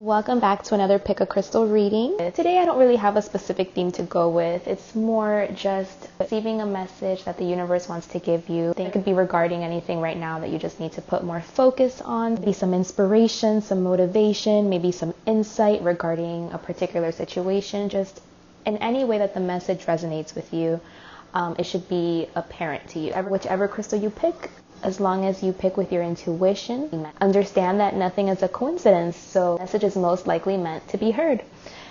Welcome back to another Pick a Crystal reading. Today I don't really have a specific theme to go with. It's more just receiving a message that the universe wants to give you. It could be regarding anything right now that you just need to put more focus on. Maybe some inspiration, some motivation, maybe some insight regarding a particular situation. Just in any way that the message resonates with you, it should be apparent to you. Whichever crystal you pick, as long as you pick with your intuition, understand that nothing is a coincidence, so the message is most likely meant to be heard.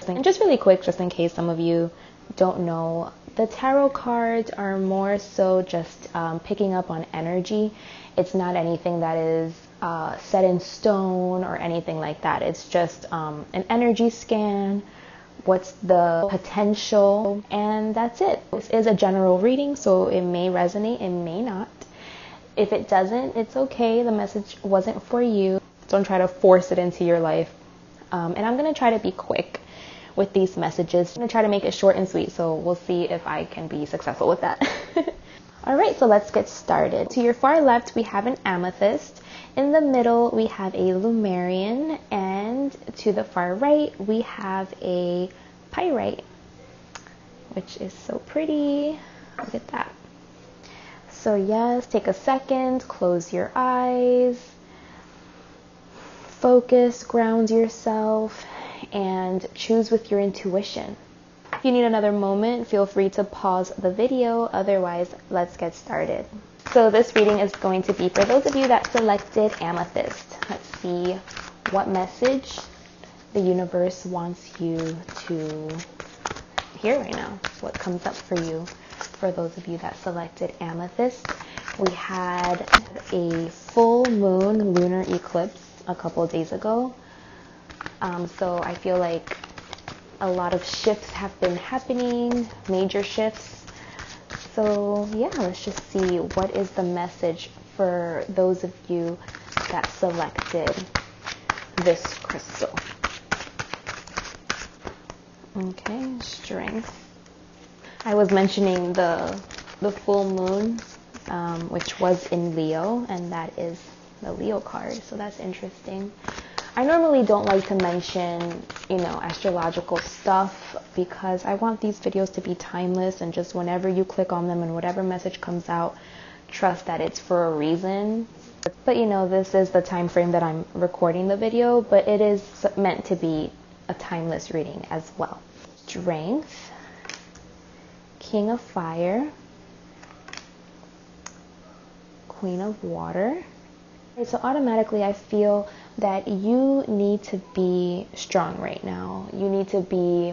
And just really quick, just in case some of you don't know, the tarot cards are more so just picking up on energy. It's not anything that is set in stone or anything like that. It's just an energy scan. What's the potential? And that's it. This is a general reading, so it may resonate, it may not. If it doesn't, it's okay. The message wasn't for you. Don't try to force it into your life. And I'm going to try to be quick with these messages. I'm going to try to make it short and sweet, so we'll see if I can be successful with that. All right, so let's get started. To your far left, we have an amethyst. In the middle, we have a Lumerian. And to the far right, we have a Pyrite, which is so pretty. Look at that. So yes, take a second, close your eyes, focus, ground yourself, and choose with your intuition. If you need another moment, feel free to pause the video. Otherwise, let's get started. So this reading is going to be for those of you that selected Amethyst. Let's see what message the universe wants you to hear right now. What comes up for you. For those of you that selected Amethyst, we had a full moon lunar eclipse a couple of days ago. So I feel like a lot of shifts have been happening, major shifts. So yeah, let's just see what is the message for those of you that selected this crystal. Okay, strength. I was mentioning the full moon, which was in Leo, and that is the Leo card, so that's interesting. I normally don't like to mention, astrological stuff because I want these videos to be timeless, and just whenever you click on them and whatever message comes out, trust that it's for a reason. But this is the time frame that I'm recording the video, but it is meant to be a timeless reading as well. Strength. King of Fire, Queen of Water. So automatically I feel that you need to be strong right now. You need to be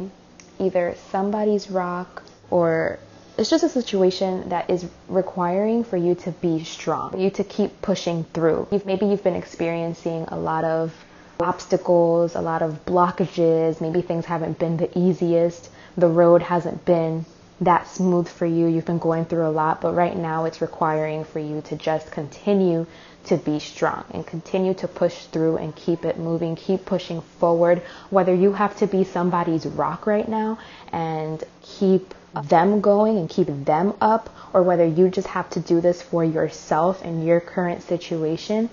either somebody's rock, or it's just a situation that is requiring for you to be strong, for you to keep pushing through. Maybe you've been experiencing a lot of obstacles, a lot of blockages. Maybe things haven't been the easiest. The road hasn't been that smooth for you. You've been going through a lot, but right now it's requiring for you to just continue to be strong and continue to push through and keep it moving, keep pushing forward. Whether you have to be somebody's rock right now and keep them going and keep them up, or whether you just have to do this for yourself and your current situation,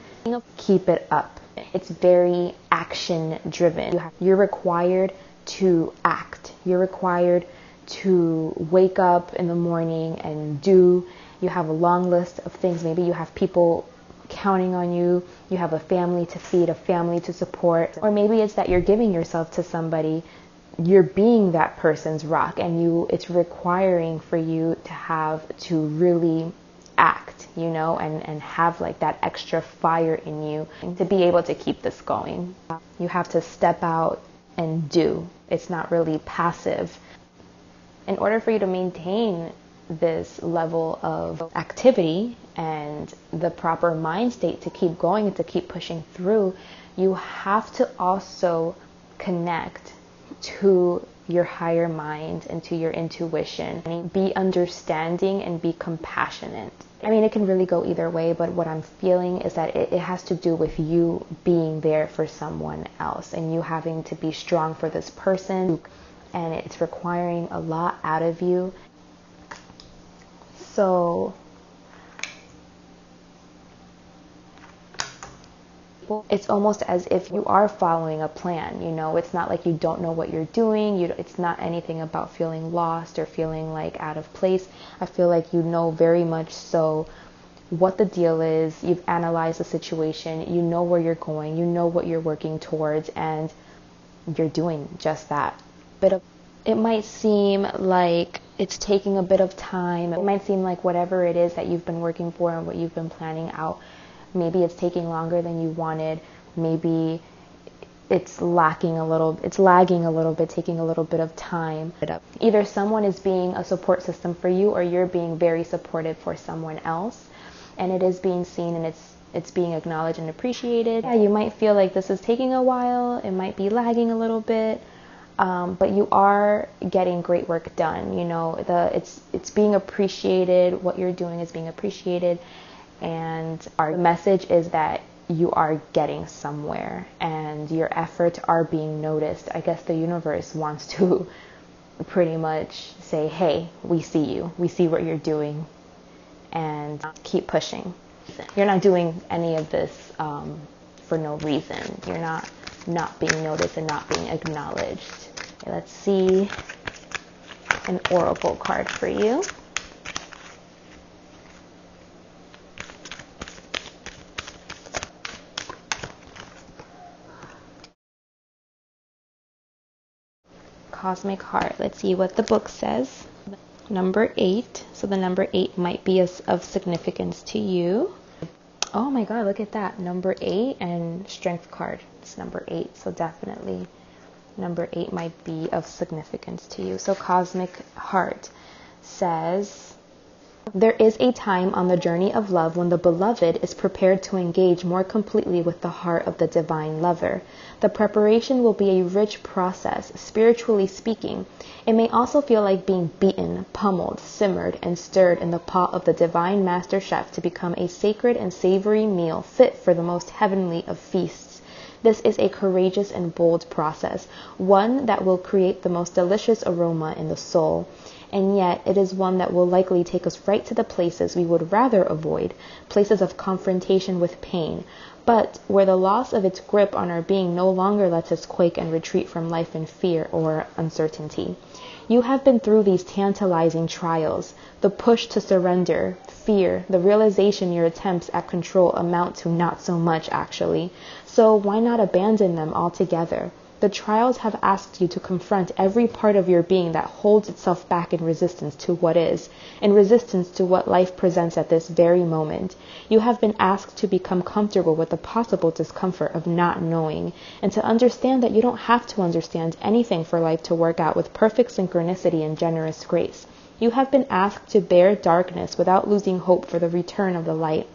keep it up. It's very action driven. You're required to act. You're required to wake up in the morning and do. You have a long list of things. Maybe you have people counting on you. You have a family to feed, a family to support. Or maybe it's that you're giving yourself to somebody. You're being that person's rock, and it's requiring for you to have to really act, and have like that extra fire in you to be able to keep this going. You have to step out and do. It's not really passive. In order for you to maintain this level of activity and the proper mind state to keep going and to keep pushing through, you have to also connect to your higher mind and to your intuition. Be understanding and be compassionate. It can really go either way, but what I'm feeling is that it has to do with you being there for someone else and you having to be strong for this person. And it's requiring a lot out of you. So It's almost as if you are following a plan, you know. It's not like you don't know what you're doing. It's not anything about feeling lost or feeling like out of place. I feel like you know very much so what the deal is. You've analyzed the situation. You know where you're going. You know what you're working towards, and you're doing just that. It might seem like it's taking a bit of time. It might seem like whatever it is that you've been working for and what you've been planning out, maybe it's taking longer than you wanted. Maybe it's lagging a little bit, taking a little bit of time. Either someone is being a support system for you, or you're being very supportive for someone else, and it is being seen and it's being acknowledged and appreciated. Yeah, you might feel like this is taking a while. It might be lagging a little bit. But you are getting great work done. You know, it's being appreciated. What you're doing is being appreciated, and our message is that you are getting somewhere, and your efforts are being noticed. I guess the universe wants to pretty much say, "Hey, we see you. We see what you're doing, and keep pushing." You're not doing any of this for no reason. You're not being noticed and not being acknowledged. Okay, let's see an oracle card for you. Cosmic Heart. Let's see what the book says. Number 8. So the number 8 might be of significance to you. Oh my God, look at that. Number 8 and Strength card. It's number 8. So definitely number 8 might be of significance to you. So Cosmic Heart says, there is a time on the journey of love when the beloved is prepared to engage more completely with the heart of the divine lover. The preparation will be a rich process, spiritually speaking. It may also feel like being beaten, pummeled, simmered, and stirred in the pot of the divine master chef to become a sacred and savory meal fit for the most heavenly of feasts. This is a courageous and bold process, one that will create the most delicious aroma in the soul. And yet it is one that will likely take us right to the places we would rather avoid, places of confrontation with pain, but where the loss of its grip on our being no longer lets us quake and retreat from life in fear or uncertainty. You have been through these tantalizing trials, the push to surrender, fear, the realization your attempts at control amount to not so much actually. So why not abandon them altogether? The trials have asked you to confront every part of your being that holds itself back in resistance to what is, in resistance to what life presents at this very moment. You have been asked to become comfortable with the possible discomfort of not knowing, and to understand that you don't have to understand anything for life to work out with perfect synchronicity and generous grace. You have been asked to bear darkness without losing hope for the return of the light.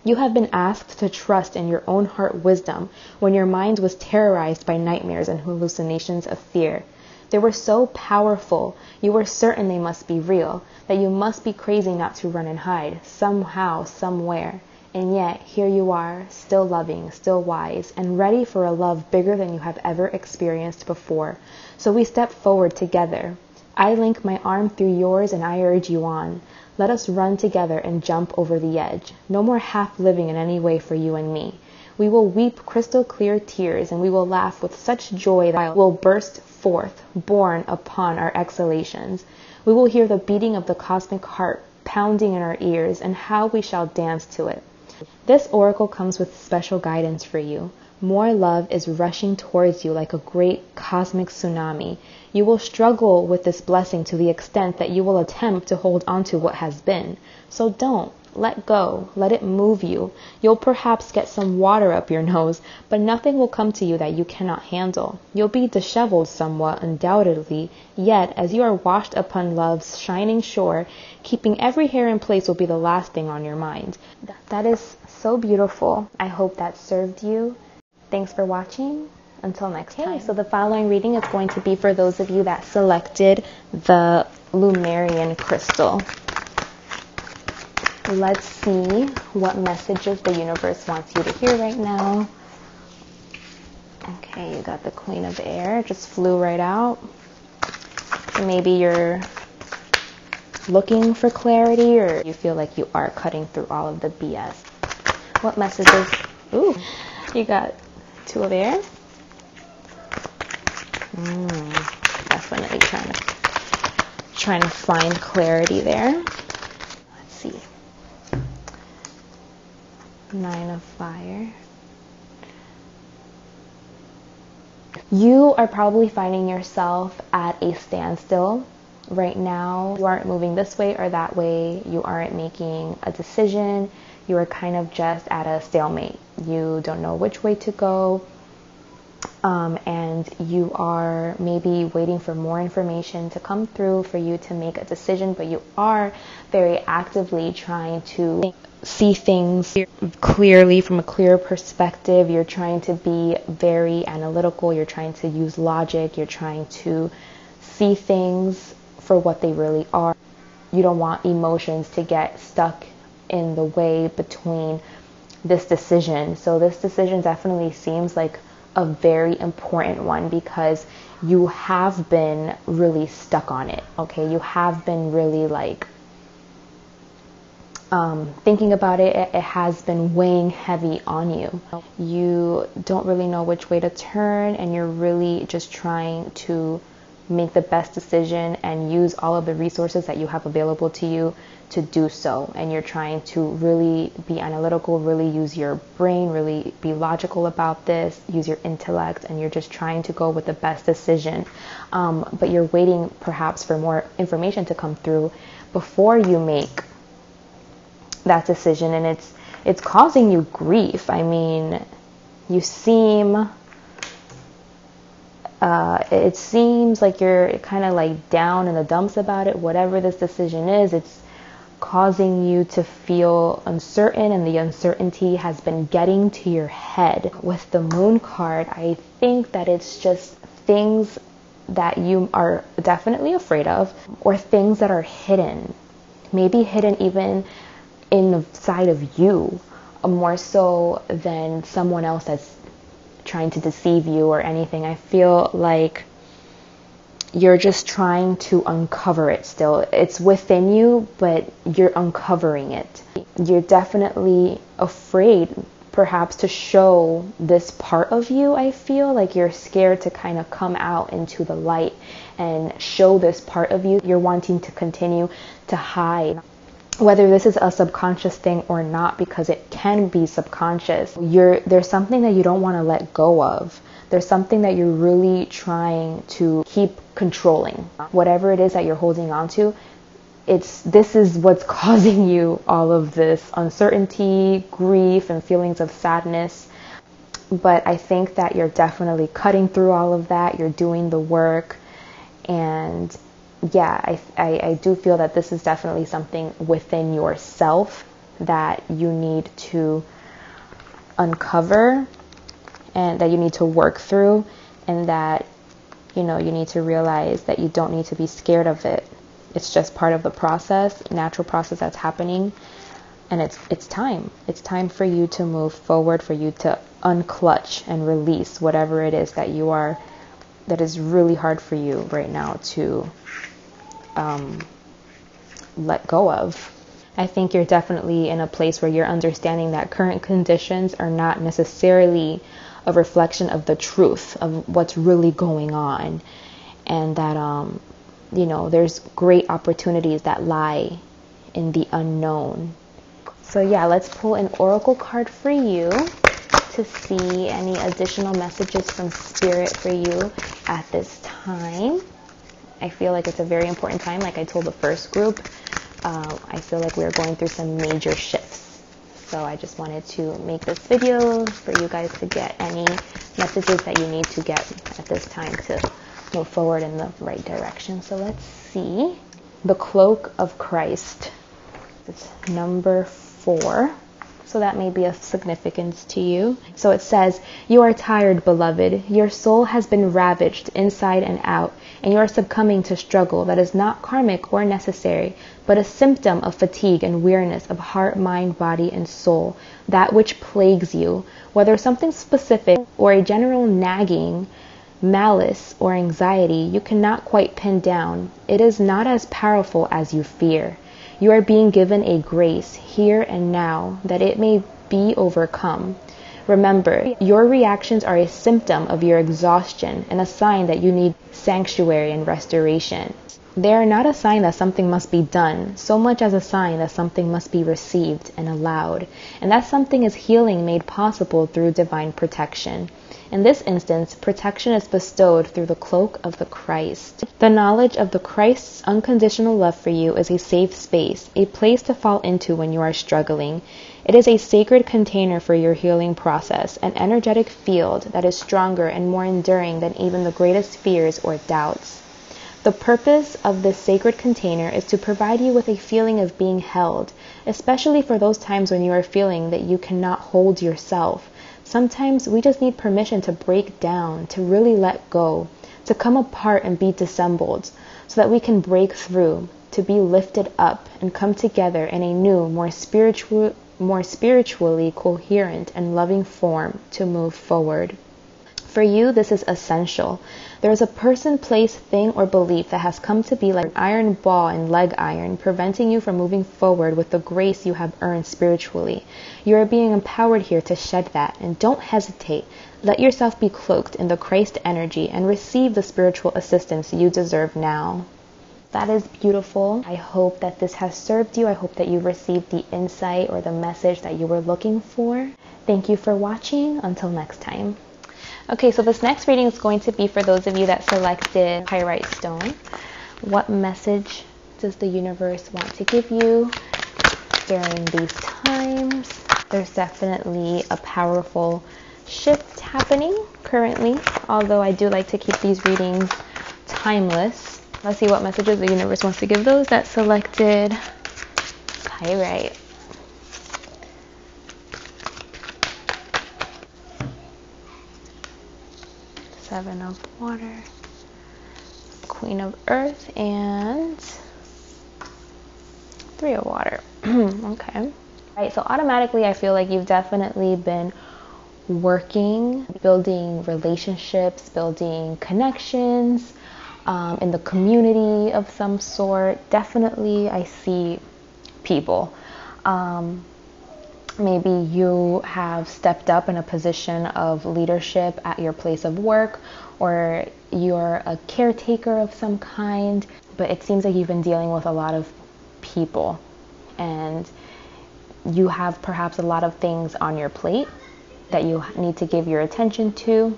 You have been asked to trust in your own heart wisdom when your mind was terrorized by nightmares and hallucinations of fear. They were so powerful, you were certain they must be real, that you must be crazy not to run and hide, somehow, somewhere. And yet, here you are, still loving, still wise, and ready for a love bigger than you have ever experienced before. So we step forward together. I link my arm through yours and I urge you on. Let us run together and jump over the edge. No more half living in any way for you and me. We will weep crystal clear tears, and we will laugh with such joy that will burst forth, borne upon our exhalations. We will hear the beating of the cosmic heart pounding in our ears, and how we shall dance to it. This oracle comes with special guidance for you. More love is rushing towards you like a great cosmic tsunami. You will struggle with this blessing to the extent that you will attempt to hold on to what has been. So don't. Let go. Let it move you. You'll perhaps get some water up your nose, but nothing will come to you that you cannot handle. You'll be disheveled somewhat, undoubtedly, yet as you are washed upon love's shining shore, keeping every hair in place will be the last thing on your mind. That is so beautiful. I hope that served you. Thanks for watching. Until next time. So the following reading is going to be for those of you that selected the Lumerian crystal. Let's see what messages the universe wants you to hear right now. Okay, you got the Queen of Air. Just flew right out. Maybe you're looking for clarity, or you feel like you are cutting through all of the BS. What messages Ooh, you got 2 over there. Definitely trying to find clarity there. Let's see. 9 of fire. You are probably finding yourself at a standstill right now. You aren't moving this way or that way. You aren't making a decision. You are kind of just at a stalemate. You don't know which way to go. And you are maybe waiting for more information to come through for you to make a decision, but you are very actively trying to see things clearly from a clear perspective. You're trying to be very analytical. You're trying to use logic. You're trying to see things for what they really are. You don't want emotions to get stuck in the way between this decision. So this decision definitely seems like a very important one because you have been really stuck on it. Okay, you have been really like thinking about it. It has been weighing heavy on you. You don't really know which way to turn, and you're really just trying to make the best decision and use all of the resources that you have available to you to do so. And you're trying to really be analytical, really use your brain, really be logical about this, use your intellect, and you're just trying to go with the best decision. But you're waiting perhaps for more information to come through before you make that decision, and it's causing you grief. I mean, you seem it seems like you're kind of like down in the dumps about it. Whatever this decision is, it's causing you to feel uncertain, and the uncertainty has been getting to your head. With the Moon card, I think that it's just things that you are definitely afraid of, or things that are hidden, maybe hidden even inside of you, more so than someone else that's trying to deceive you or anything. I feel like you're just trying to uncover it still. It's within you, but you're uncovering it. You're definitely afraid perhaps to show this part of you. I feel like you're scared to kind of come out into the light and show this part of you. You're wanting to continue to hide. Whether this is a subconscious thing or not, because it can be subconscious, there's something that you don't want to let go of. There's something that you're really trying to keep controlling. Whatever it is that you're holding on to, this is what's causing you all of this uncertainty, grief, and feelings of sadness. But I think that you're definitely cutting through all of that. You're doing the work, and yeah, I do feel that this is definitely something within yourself that you need to uncover and that you need to work through, and that, you need to realize that you don't need to be scared of it. It's just part of the process, natural process that's happening, and it's time. It's time for you to move forward, for you to unclutch and release whatever it is that is really hard for you right now to let go of. I think you're definitely in a place where you're understanding that current conditions are not necessarily a reflection of the truth of what's really going on, and that there's great opportunities that lie in the unknown. So yeah, let's pull an oracle card for you to see any additional messages from Spirit for you at this time. I feel like it's a very important time. Like I told the first group, I feel like we're going through some major shifts. So I just wanted to make this video for you guys to get any messages that you need to get at this time to move forward in the right direction. So let's see. The Cloak of Christ. It's number 4. So that may be of significance to you. So it says, "You are tired, beloved. Your soul has been ravaged inside and out, and you are succumbing to struggle that is not karmic or necessary, but a symptom of fatigue and weariness of heart, mind, body, and soul, that which plagues you, whether something specific or a general nagging, malice, or anxiety you cannot quite pin down. It is not as powerful as you fear. You are being given a grace here and now that it may be overcome. Remember, your reactions are a symptom of your exhaustion and a sign that you need sanctuary and restoration. They are not a sign that something must be done, so much as a sign that something must be received and allowed, and that something is healing made possible through divine protection. In this instance, protection is bestowed through the cloak of the Christ. The knowledge of the Christ's unconditional love for you is a safe space, a place to fall into when you are struggling. It is a sacred container for your healing process, an energetic field that is stronger and more enduring than even the greatest fears or doubts. The purpose of this sacred container is to provide you with a feeling of being held, especially for those times when you are feeling that you cannot hold yourself. Sometimes we just need permission to break down, to really let go, to come apart and be disassembled, so that we can break through, to be lifted up and come together in a new, more spiritually coherent and loving form to move forward. For you, this is essential. There is a person, place, thing, or belief that has come to be like an iron ball and leg iron, preventing you from moving forward with the grace you have earned spiritually. You are being empowered here to shed that, and don't hesitate. Let yourself be cloaked in the Christ energy and receive the spiritual assistance you deserve now. That is beautiful. I hope that this has served you. I hope that you received the insight or the message that you were looking for. Thank you for watching. Until next time. Okay, so this next reading is going to be for those of you that selected Pyrite Stone. What message does the universe want to give you during these times? There's definitely a powerful shift happening currently, although I do like to keep these readings timeless. Let's see what messages the universe wants to give those that selected Pyrite. Seven of Water, Queen of Earth, and Three of Water. Okay. Right, so automatically I feel like you've definitely been working, building relationships, building connections in the community of some sort. Definitely I see people. Maybe you have stepped up in a position of leadership at your place of work, or you're a caretaker of some kind, but it seems like you've been dealing with a lot of people and you have perhaps a lot of things on your plate that you need to give your attention to.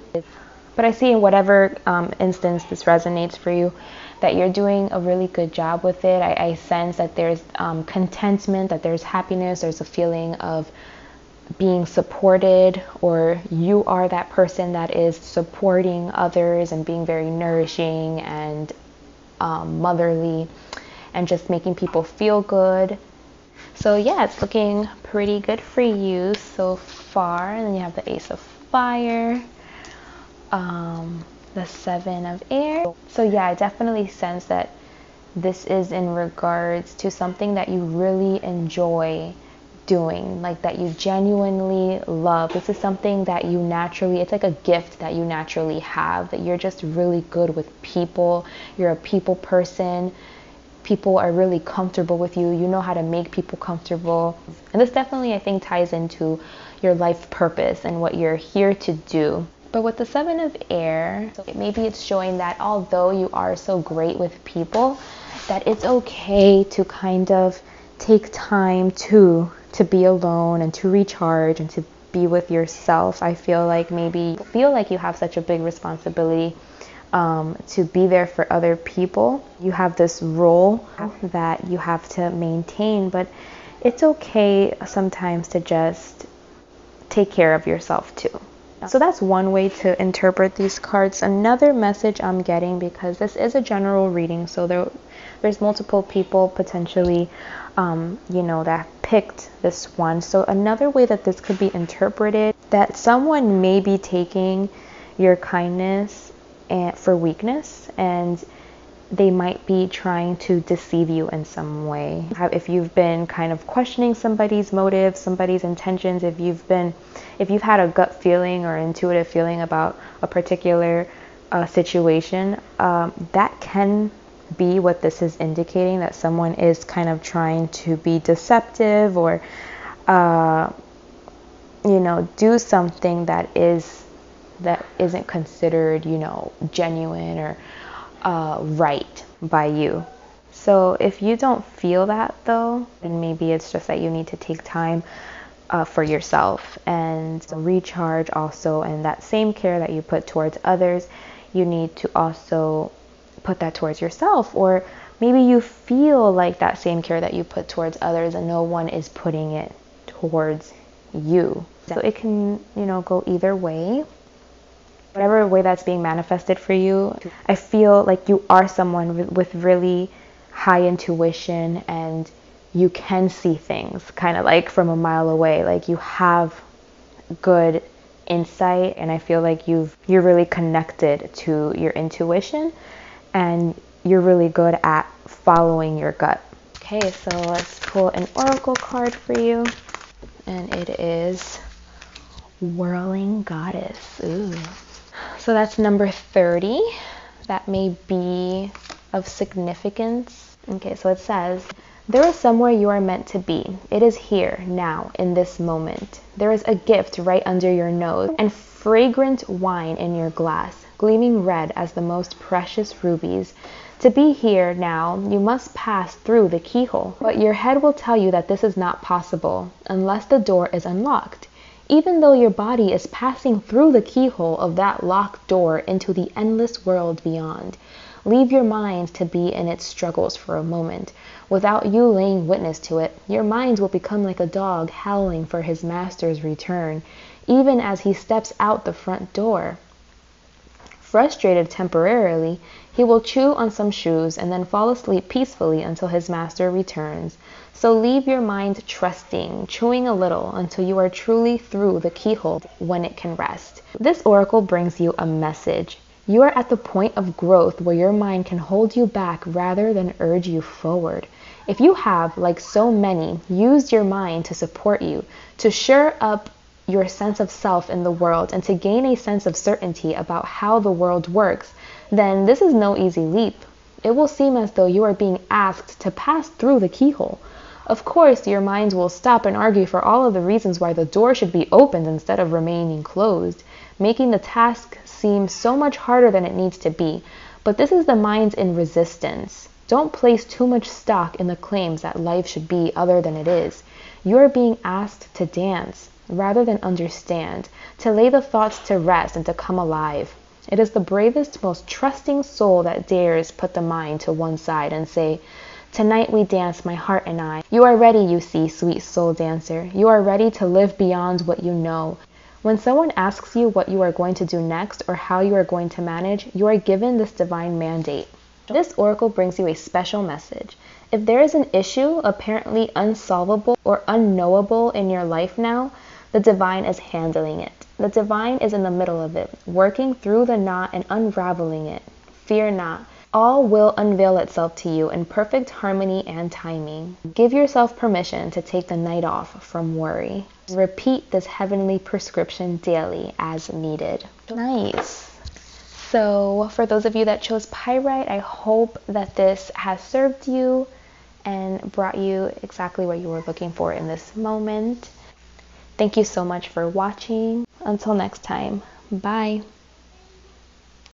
But I see in whatever instance this resonates for you, that you're doing a really good job with it. I sense that there's contentment, that there's happiness, there's a feeling of being supported, or you are that person that is supporting others and being very nourishing and motherly and just making people feel good. So yeah, it's looking pretty good for you so far. And then you have the Ace of Fire, the Seven of Air. So yeah, I definitely sense that this is in regards to something that you really enjoy doing, like that you genuinely love. This is something that you naturally, it's like a gift that you naturally have, that you're just really good with people. You're a people person. People are really comfortable with you. You know how to make people comfortable. And this definitely, I think, ties into your life purpose and what you're here to do. But with the Seven of Air, maybe it's showing that although you are so great with people, that it's okay to kind of take time to be alone and to recharge and to be with yourself. I feel like maybe you feel like you have such a big responsibility to be there for other people. You have this role that you have to maintain, but it's okay sometimes to just take care of yourself too. So that's one way to interpret these cards. Another message I'm getting, because this is a general reading, so there's multiple people potentially, that picked this one. So another way that this could be interpreted, that someone may be taking your kindness for weakness, and they might be trying to deceive you in some way. If you've been kind of questioning somebody's motives, somebody's intentions, if you've had a gut feeling or intuitive feeling about a particular situation, that can be what this is indicating, that someone is kind of trying to be deceptive or do something that isn't considered, genuine or right by you. So if you don't feel that though, then maybe it's just that you need to take time for yourself and recharge also. And that same care that you put towards others, you need to also put that towards yourself. Or maybe you feel like that same care that you put towards others and no one is putting it towards you. So it can, go either way. Whatever way that's being manifested for you, I feel like you are someone with really high intuition, and you can see things kind of like from a mile away. Like you have good insight, and I feel like you're really connected to your intuition, and you're really good at following your gut. Okay, so let's pull an oracle card for you, and it is Whirling Goddess. Ooh. So that's number 30. That may be of significance. Okay, so it says, there is somewhere you are meant to be. It is here, now, in this moment. There is a gift right under your nose, and fragrant wine in your glass, gleaming red as the most precious rubies. To be here now, you must pass through the keyhole. But your head will tell you that this is not possible, unless the door is unlocked. Even though your body is passing through the keyhole of that locked door into the endless world beyond. Leave your mind to be in its struggles for a moment. Without you laying witness to it, your mind will become like a dog howling for his master's return, even as he steps out the front door. Frustrated temporarily, he will chew on some shoes and then fall asleep peacefully until his master returns. So leave your mind trusting, chewing a little until you are truly through the keyhole when it can rest. This oracle brings you a message. You are at the point of growth where your mind can hold you back rather than urge you forward. If you have, like so many, used your mind to support you, to shore up your sense of self in the world, and to gain a sense of certainty about how the world works, then this is no easy leap. It will seem as though you are being asked to pass through the keyhole. Of course, your minds will stop and argue for all of the reasons why the door should be opened instead of remaining closed, making the task seem so much harder than it needs to be. But this is the mind in resistance. Don't place too much stock in the claims that life should be other than it is. You are being asked to dance rather than understand, to lay the thoughts to rest and to come alive. It is the bravest, most trusting soul that dares put the mind to one side and say, tonight we dance, my heart and I. You are ready, you see, sweet soul dancer. You are ready to live beyond what you know. When someone asks you what you are going to do next or how you are going to manage, you are given this divine mandate. This oracle brings you a special message. If there is an issue apparently unsolvable or unknowable in your life now, the divine is handling it. The divine is in the middle of it, working through the knot and unraveling it. Fear not. All will unveil itself to you in perfect harmony and timing. Give yourself permission to take the night off from worry. Repeat this heavenly prescription daily as needed. Nice. So for those of you that chose Pyrite, I hope that this has served you and brought you exactly what you were looking for in this moment. Thank you so much for watching. Until next time, bye.